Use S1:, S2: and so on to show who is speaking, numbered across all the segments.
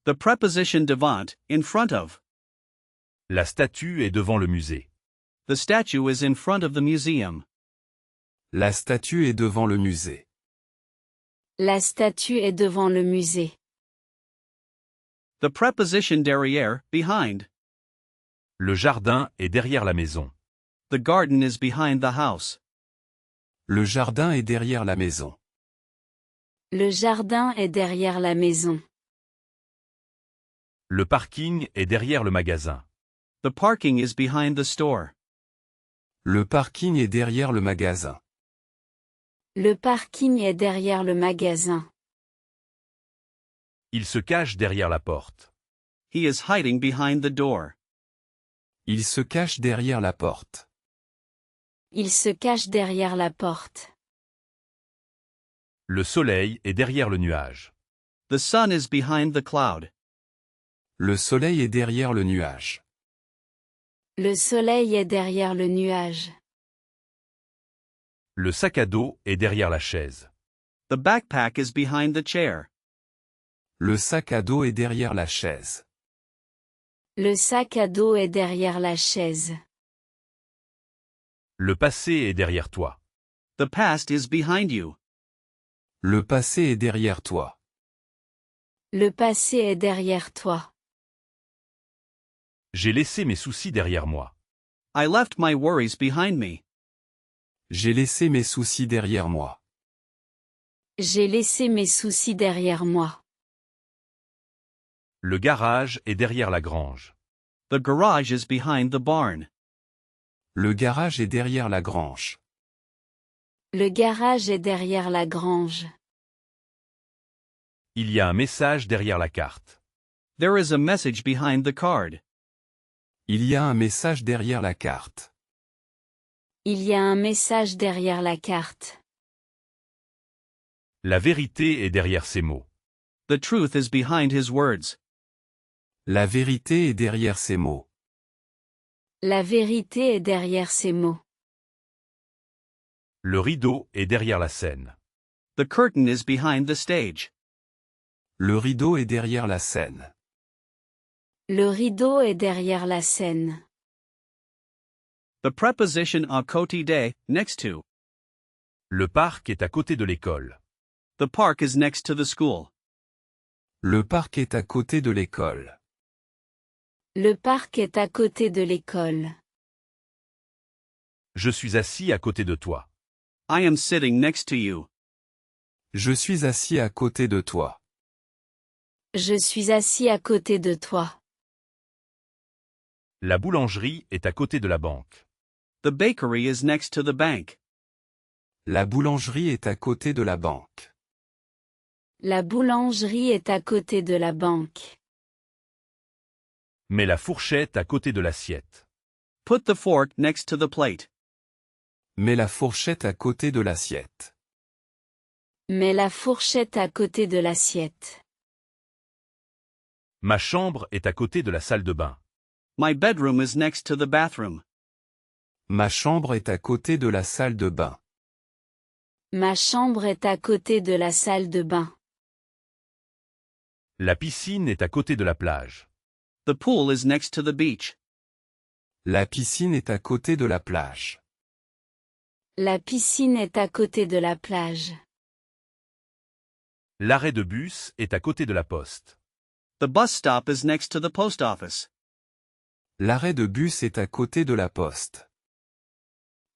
S1: The preposition devant, in front of.
S2: La statue est devant le musée.
S1: The statue is in front of the museum.
S3: La statue est devant le musée.
S4: La statue est devant le musée.
S1: The preposition derrière, behind.
S2: Le jardin est derrière la maison.
S1: The garden is behind the house.
S3: Le jardin est derrière la maison.
S4: Le jardin est derrière la maison.
S2: Le parking est derrière le magasin.
S1: The parking is behind the store.
S3: Le parking est derrière le magasin.
S4: Le parking est derrière le magasin.
S2: Il se cache derrière la porte.
S1: He is hiding behind the door.
S3: Il se cache derrière la porte.
S4: Il se cache derrière la porte.
S2: Le soleil est derrière le nuage.
S1: The sun is behind the cloud.
S3: Le soleil est derrière le nuage.
S4: Le soleil est derrière le nuage.
S2: Le sac à dos est derrière la chaise.
S1: The backpack is behind the chair.
S3: Le sac à dos est derrière la chaise.
S4: Le sac à dos est derrière la chaise.
S2: Le passé est derrière toi.
S1: The past is behind you.
S3: Le passé est derrière toi.
S4: Le passé est derrière toi.
S2: J'ai laissé mes soucis derrière moi.
S1: I left my worries behind me.
S3: J'ai laissé mes soucis derrière moi.
S4: J'ai laissé mes soucis derrière moi.
S2: Le garage est derrière la grange.
S1: The garage is behind the barn.
S3: Le garage est derrière la grange.
S4: Le garage est derrière la grange.
S2: Il y a un message derrière la carte.
S1: There is a message behind the card.
S3: Il y a un message derrière la carte.
S4: Il y a un message derrière la carte.
S2: La vérité est derrière ces mots.
S1: The truth is behind his words.
S3: La vérité est derrière ces mots.
S4: La vérité est derrière ces mots.
S2: Le rideau est derrière la scène.
S1: The curtain is behind the stage.
S3: Le rideau est derrière la scène.
S4: Le rideau est derrière la scène.
S1: The preposition à côté de, next to.
S2: Le parc est à côté de l'école.
S1: The park is next to the school.
S3: Le parc est à côté de l'école.
S4: Le parc est à côté de l'école.
S2: Je suis assis à côté de toi.
S1: I am sitting next to you.
S3: Je suis assis à côté de toi.
S4: Je suis assis à côté de toi.
S2: La boulangerie est à côté de la banque.
S1: The bakery is next to the bank.
S3: La boulangerie est à côté de la banque.
S4: La boulangerie est à côté de la banque.
S2: Mets la fourchette à côté de l'assiette.
S1: Put the fork next to the plate.
S3: Mets la fourchette à côté de l'assiette.
S4: Mets la fourchette à côté de l'assiette.
S2: Ma chambre est à côté de la salle de bain.
S1: My bedroom is next to the bathroom.
S3: Ma chambre est à côté de la salle de bain.
S4: Ma chambre est à côté de la salle de bain.
S2: La piscine est à côté de la plage.
S1: The pool is next to the beach.
S3: La piscine est à côté de la plage.
S4: La piscine est à côté de la plage.
S2: L'arrêt de bus est à côté de la poste.
S1: The bus stop is next to the post office.
S3: L'arrêt de bus est à côté de la poste.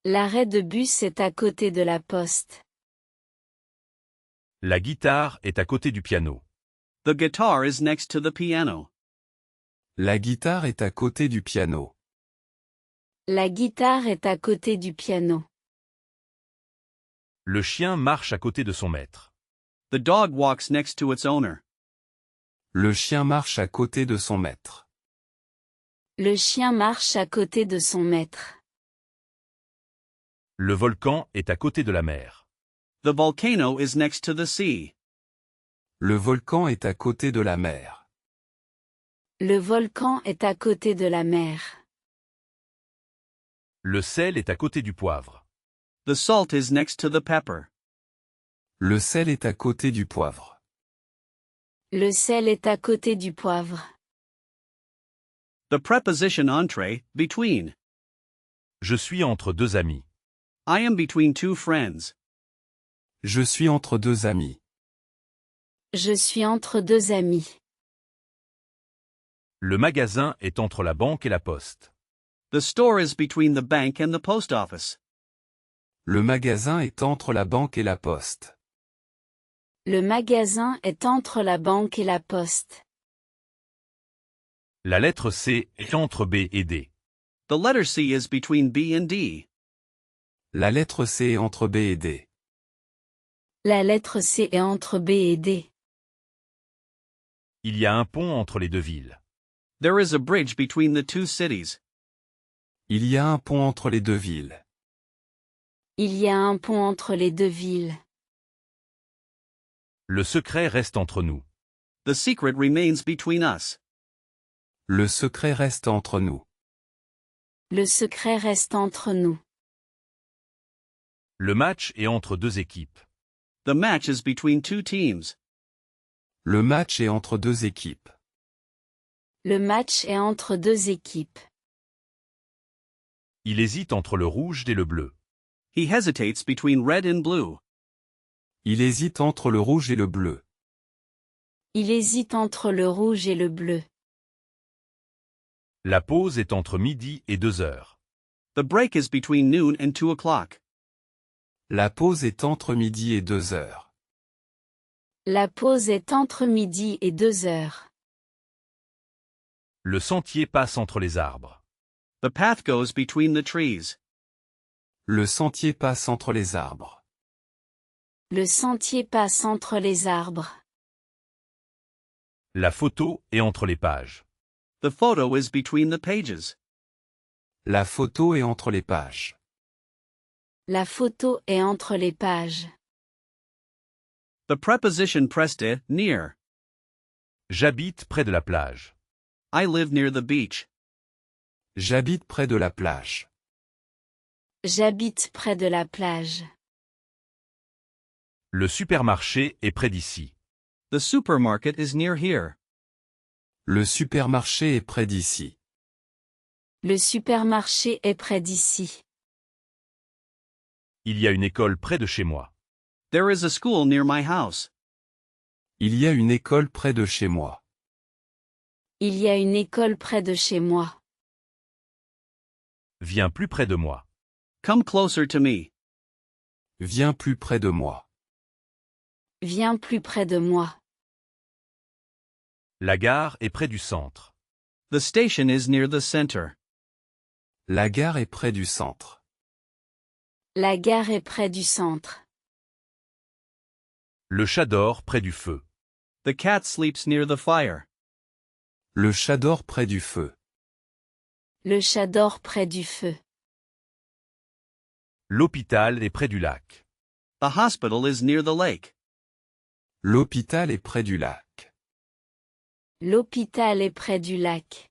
S4: L'arrêt de bus est à côté de la poste.
S2: La guitare est à côté du piano.
S1: The guitar is next to the piano.
S3: La guitare est à côté du piano.
S4: La guitare est à côté du piano.
S2: Le chien marche à côté de son maître.
S1: The dog walks next to its owner.
S3: Le chien marche à côté de son maître.
S4: Le chien marche à côté de son maître.
S2: Le volcan est à côté de la mer.
S1: The volcano is next to the sea.
S3: Le volcan est à côté de la mer.
S4: Le volcan est à côté de la mer.
S2: Le sel est à côté du poivre.
S1: The salt is next to the pepper.
S3: Le sel est à côté du poivre.
S4: Le sel est à côté du poivre.
S1: The preposition entre, between.
S2: Je suis entre deux amis.
S1: I am between two friends.
S3: Je suis entre deux amis.
S4: Je suis entre deux amis.
S2: Le magasin est entre la banque et la poste.
S1: The store is between the bank and the post office.
S3: Le magasin est entre la banque et la poste.
S4: Le magasin est entre la banque et la poste.
S2: La lettre C est entre B et D.
S1: The letter C is between B and D.
S3: La lettre C est entre B et D.
S4: La lettre C est entre B et D.
S2: Il y a un pont entre les deux villes.
S1: There is a bridge between the two cities.
S3: Il y a un pont entre les deux villes.
S4: Il y a un pont entre les deux villes.
S2: Le secret reste entre nous.
S1: The secret remains between us.
S3: Le secret reste entre nous.
S4: Le secret reste entre nous.
S2: Le match est entre deux équipes.
S1: The match is between two teams.
S3: Le match est entre deux équipes.
S4: Le match est entre deux équipes.
S2: Il hésite entre le rouge et le bleu.
S1: He hesitates between red and blue.
S3: Il hésite entre le rouge et le bleu.
S4: Il hésite entre le rouge et le bleu.
S2: La pause est entre midi et 2 heures.
S1: The break is between noon and 2 o'clock.
S3: La pause est entre midi et 2 heures.
S4: La pause est entre midi et 2 heures.
S2: Le sentier passe entre les arbres.
S1: The path goes between the trees.
S3: Le sentier passe entre les arbres.
S4: Le sentier passe entre les arbres.
S2: La photo est entre les pages.
S1: The photo is between the pages.
S3: La photo est entre les pages.
S4: La photo est entre les pages.
S1: The preposition preste, near.
S2: J'habite près de la plage.
S1: I live near the beach.
S3: J'habite près de la plage.
S4: J'habite près de la plage.
S2: Le supermarché est près d'ici.
S1: The supermarket is near here.
S3: Le supermarché est près d'ici.
S4: Le supermarché est près d'ici.
S2: Il y a une école près de chez moi.
S1: There is a school near my house.
S3: Il y a une école près de chez moi.
S4: Il y a une école près de chez moi.
S2: Viens plus près de moi.
S1: Come closer to me.
S3: Viens plus près de moi.
S4: Viens plus près de moi.
S2: La gare est près du centre.
S1: The station is near the center.
S3: La gare est près du centre.
S4: La gare est près du centre.
S2: Le chat dort près du feu.
S1: The cat sleeps near the fire.
S3: Le chat dort près du feu.
S4: Le chat dort près du feu.
S2: L'hôpital est près du lac.
S1: The hospital is near the lake.
S3: L'hôpital est près du lac.
S4: L'hôpital est près du lac.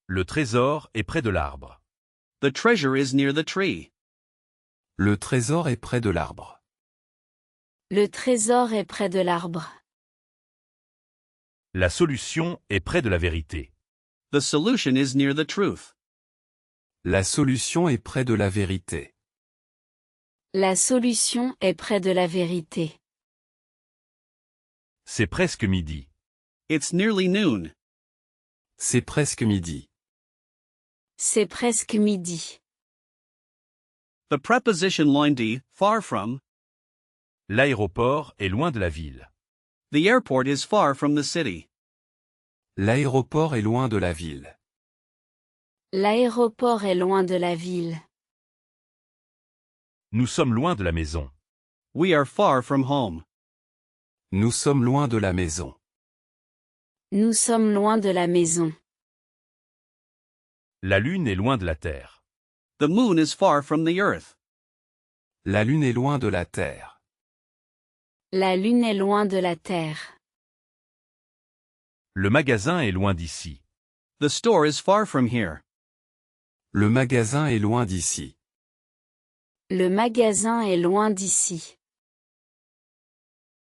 S2: Le trésor est près de l'arbre.
S1: The treasure is near the tree.
S3: Le trésor est près de l'arbre.
S4: Le trésor est près de l'arbre.
S2: La solution est près de la vérité.
S1: The solution is near the truth.
S3: La solution est près de la vérité.
S4: La solution est près de la vérité.
S2: C'est presque midi.
S1: It's nearly noon.
S3: C'est presque midi.
S4: C'est presque midi.
S1: The preposition loin, far from.
S2: L'aéroport est loin de la ville.
S1: The airport is far from the city.
S3: L'aéroport est loin de la ville.
S4: L'aéroport est loin de la ville.
S2: Nous sommes loin de la maison.
S1: We are far from home.
S3: Nous sommes loin de la maison.
S4: Nous sommes loin de la maison.
S2: La lune est loin de la terre.
S1: The moon is far from the earth.
S3: La lune est loin de la terre.
S4: La lune est loin de la terre.
S2: Le magasin est loin d'ici.
S1: The store is far from here.
S3: Le magasin est loin d'ici.
S4: Le magasin est loin d'ici.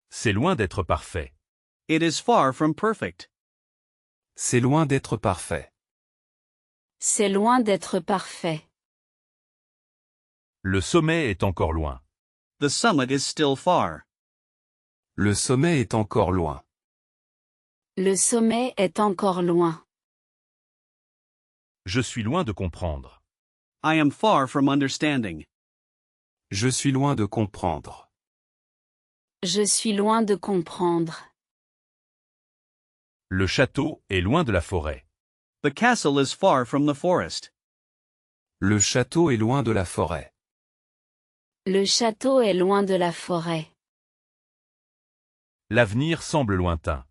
S2: C'est loin d'être parfait.
S1: It is far from perfect.
S3: C'est loin d'être parfait.
S4: C'est loin d'être parfait.
S2: Le sommet est encore loin.
S1: The summit is still far.
S3: Le sommet est encore loin.
S4: Le sommet est encore loin.
S2: Je suis loin de comprendre.
S1: I am far from understanding.
S3: Je suis loin de comprendre.
S4: Je suis loin de comprendre.
S2: Le château est loin de la forêt.
S1: The castle is far from the forest.
S3: Le château est loin de la forêt.
S4: Le château est loin de la forêt.
S2: L'avenir semble lointain.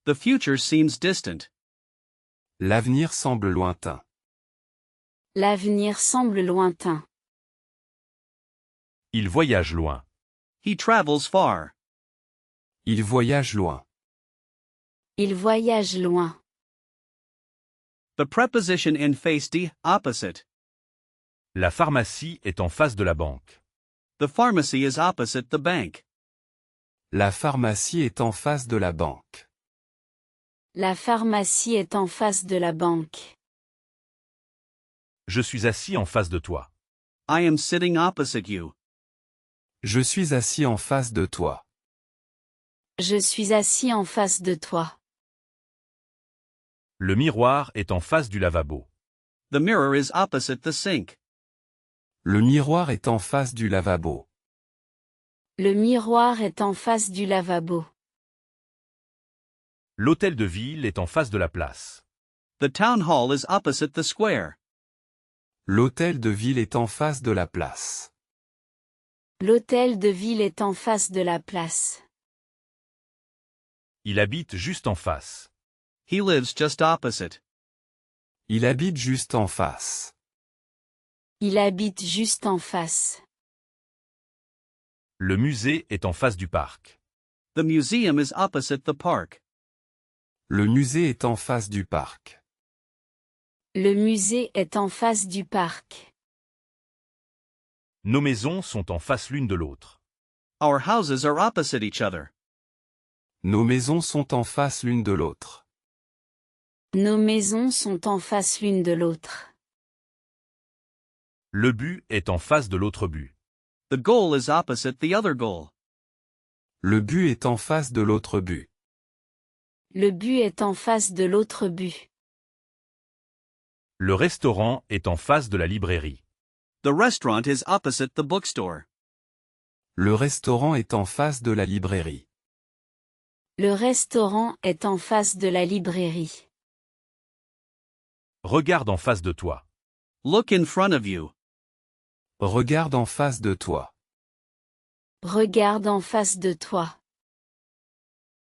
S1: The future seems distant.
S3: L'avenir semble lointain.
S4: L'avenir semble lointain.
S2: Il voyage loin.
S1: He travels far.
S3: Il voyage loin.
S4: Il voyage loin.
S1: The preposition in face D, opposite.
S2: La pharmacie est en face de la banque.
S1: The pharmacy is opposite the bank.
S3: La pharmacie est en face de la banque.
S4: La pharmacie est en face de la banque.
S2: Je suis assis en face de toi.
S1: I am sitting opposite you.
S3: Je suis assis en face de toi.
S4: Je suis assis en face de toi.
S2: Le miroir est en face du lavabo.
S1: The mirror is opposite the sink.
S3: Le miroir est en face du lavabo.
S4: Le miroir est en face du lavabo.
S2: L'hôtel de ville est en face de la place.
S1: The town hall is opposite the square.
S3: L'hôtel de ville est en face de la place.
S4: L'hôtel de ville est en face de la place.
S2: Il habite juste en face.
S1: He lives just opposite.
S3: Il habite juste en face.
S4: Il habite juste en face.
S2: Le musée est en face du parc.
S1: The museum is opposite the park.
S3: Le musée est en face du parc.
S4: Le musée est en face du parc.
S2: Nos maisons sont en face l'une de l'autre.
S1: Our houses are opposite each other.
S3: Nos maisons sont en face l'une de l'autre.
S4: Nos maisons sont en face l'une de l'autre.
S2: Le but est en face de l'autre but.
S1: The goal is opposite the other goal.
S3: Le but est en face de l'autre but.
S4: Le but est en face de l'autre but.
S2: Le restaurant est en face de la librairie.
S1: The restaurant is opposite the bookstore.
S3: Le restaurant est en face de la librairie.
S4: Le restaurant est en face de la librairie.
S2: Regarde en face de toi.
S1: Look in front of you.
S3: Regarde en face de toi.
S4: Regarde en face de toi.